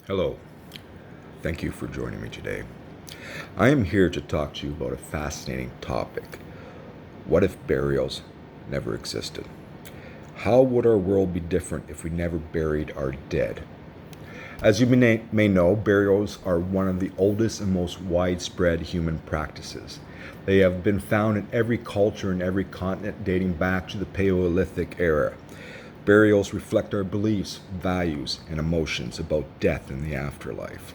Hello, thank you for joining me today. I am here to talk to you about a fascinating topic. What if burials never existed? How would our world be different if we never buried our dead? As you may know, burials are one of the oldest and most widespread human practices. They have been found in every culture and every continent dating back to the Paleolithic era. Burials reflect our beliefs, values, and emotions about death and the afterlife.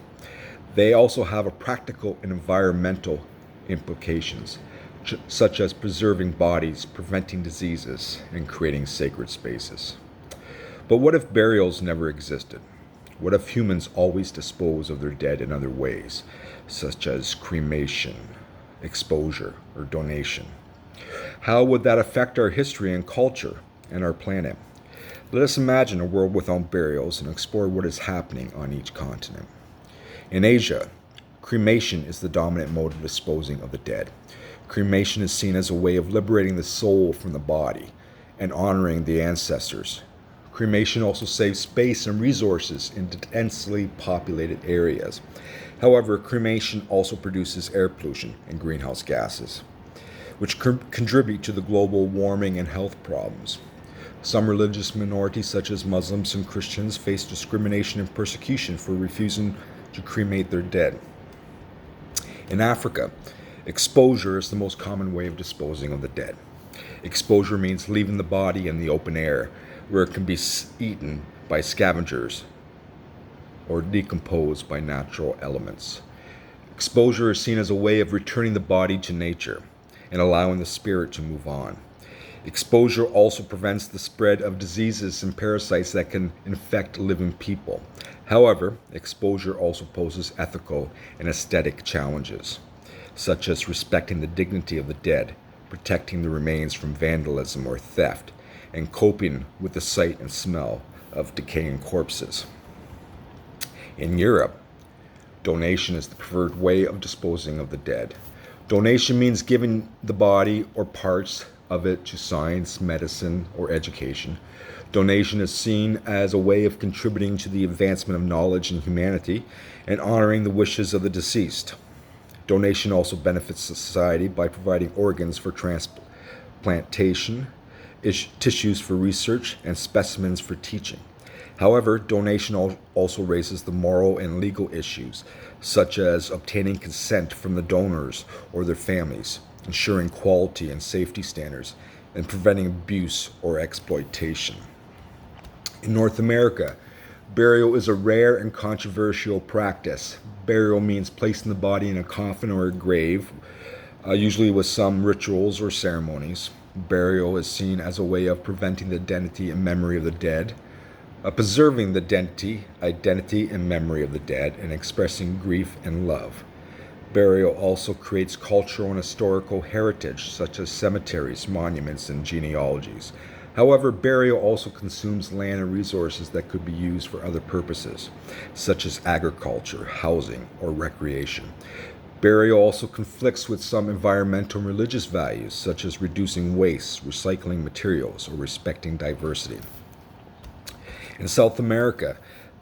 They also have a practical and environmental implications, such as preserving bodies, preventing diseases, and creating sacred spaces. But what if burials never existed? What if humans always dispose of their dead in other ways, such as cremation, exposure, or donation? How would that affect our history and culture and our planet? Let us imagine a world without burials and explore what is happening on each continent. In Asia, cremation is the dominant mode of disposing of the dead. Cremation is seen as a way of liberating the soul from the body and honoring the ancestors. Cremation also saves space and resources in densely populated areas. However, cremation also produces air pollution and greenhouse gases, which contribute to the global warming and health problems. Some religious minorities, such as Muslims and Christians, face discrimination and persecution for refusing to cremate their dead. In Africa, exposure is the most common way of disposing of the dead. Exposure means leaving the body in the open air, where it can be eaten by scavengers or decomposed by natural elements. Exposure is seen as a way of returning the body to nature and allowing the spirit to move on. Exposure also prevents the spread of diseases and parasites that can infect living people. However, exposure also poses ethical and aesthetic challenges, such as respecting the dignity of the dead, protecting the remains from vandalism or theft, and coping with the sight and smell of decaying corpses. In Europe, donation is the preferred way of disposing of the dead. Donation means giving the body or parts of it to science, medicine, or education. Donation is seen as a way of contributing to the advancement of knowledge and humanity and honoring the wishes of the deceased. Donation also benefits society by providing organs for transplantation, tissues for research, and specimens for teaching. However, donation also raises the moral and legal issues, such as obtaining consent from the donors or their families, ensuring quality and safety standards, and preventing abuse or exploitation. In North America, burial is a rare and controversial practice. Burial means placing the body in a coffin or a grave, usually with some rituals or ceremonies. Burial is seen as a way of preventing the identity and memory of the dead, preserving the identity and memory of the dead, and expressing grief and love. Burial also creates cultural and historical heritage, such as cemeteries, monuments, and genealogies. However, burial also consumes land and resources that could be used for other purposes, such as agriculture, housing, or recreation. Burial also conflicts with some environmental and religious values, such as reducing waste, recycling materials, or respecting diversity. In South America,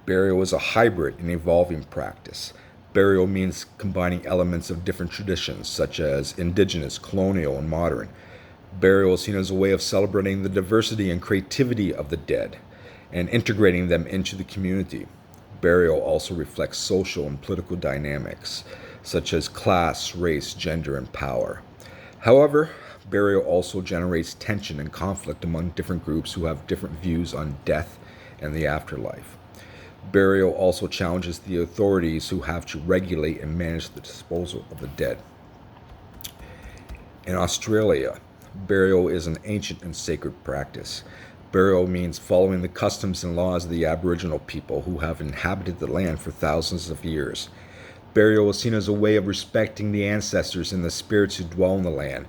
burial is a hybrid and evolving practice. Burial means combining elements of different traditions, such as indigenous, colonial, and modern. Burial is seen as a way of celebrating the diversity and creativity of the dead and integrating them into the community. Burial also reflects social and political dynamics, such as class, race, gender, and power. However, burial also generates tension and conflict among different groups who have different views on death and the afterlife. Burial also challenges the authorities who have to regulate and manage the disposal of the dead. In Australia, burial is an ancient and sacred practice. Burial means following the customs and laws of the Aboriginal people who have inhabited the land for thousands of years. Burial is seen as a way of respecting the ancestors and the spirits who dwell in the land.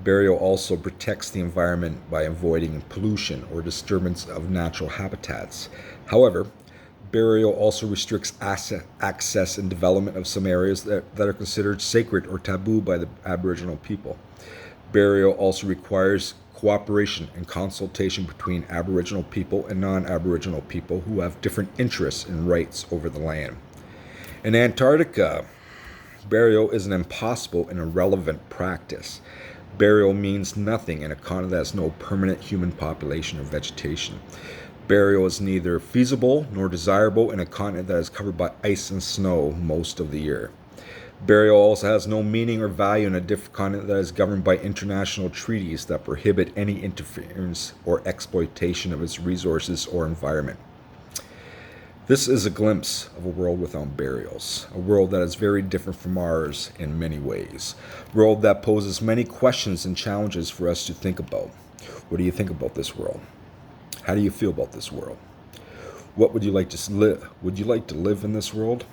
Burial also protects the environment by avoiding pollution or disturbance of natural habitats. However, burial also restricts access and development of some areas that are considered sacred or taboo by the Aboriginal people. Burial also requires cooperation and consultation between Aboriginal people and non-Aboriginal people who have different interests and rights over the land. In Antarctica, burial is an impossible and irrelevant practice. Burial means nothing in a continent that has no permanent human population or vegetation. Burial is neither feasible nor desirable in a continent that is covered by ice and snow most of the year. Burial also has no meaning or value in a different continent that is governed by international treaties that prohibit any interference or exploitation of its resources or environment. This is a glimpse of a world without burials, a world that is very different from ours in many ways, a world that poses many questions and challenges for us to think about. What do you think about this world? How do you feel about this world? What would you like to live? Would you like to live in this world?